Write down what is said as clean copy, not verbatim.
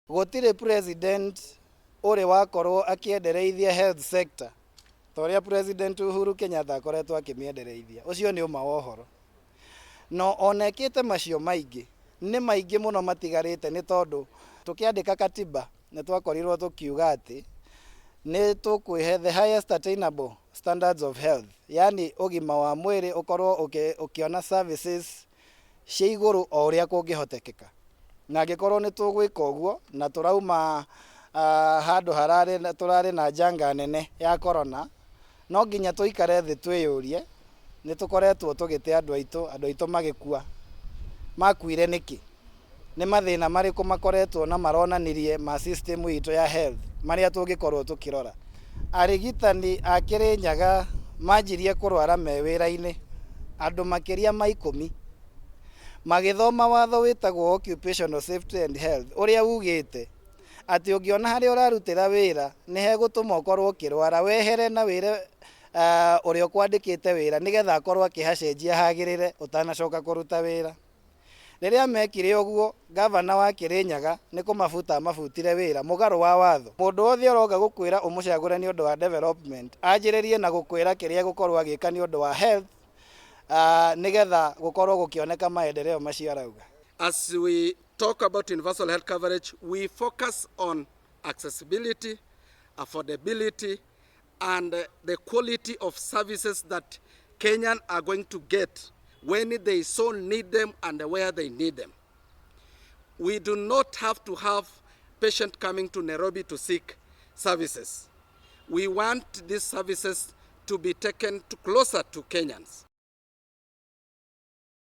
Gutire president uri wakorwo akiendereithia health sector toria president Uhuru Kenyatta akoretwo akimiendereithia. Ucio ni uma wohoro. No onekite macio maingi ni maingi muno matigarite ni tondu tukiandika katiba ni twakorirwo tukiuga ati ni tukwihe the highest attainable standards of health, yani ugima wa mwiri ukorwo ukiona services cia iguru o uria kungihotekeka. Na angikorwo ni tugwika uguo na turauma handu turari na janga nene ya corona, no nginya tuikare thi twiyurie ni tukoretwo tugite andu aitu magikua. Makuire niki? Ni mathina mariku makoretwo na maronanirie ma system itu ya health maria tungikorwo tukirora. Arigitani a Kirinyaga manjirie kurwara me wira-ini andu makiria ma 10 magithoma watho witagwo Occupational Safety and Health uria ugite ati ungiona hari urarutira wira ni hegutuma ukorwo ukirwara wehere na wire uria kwandikite wira nigetha akorwo akihacenjia hagirire utanacoka kuruta wira. Riria mekire uguo, gavana wa Kirinyaga ni kumafuta mafutire wira mugaru wa watho. Mundu wothe uroga gukwira umucagure ni undu wa development anjiririe na gukwira kiria gukorwo agika ni undu wa health nigetha gukorwo gukioneka maendeleo macio arauga. As we talk about universal health coverage, we focus on accessibility, affordability, and the quality of services that Kenyans are going to get when they so need them and where they need them. We do not have to have patients coming to Nairobi to seek services. We want these services to be taken closer to Kenyans.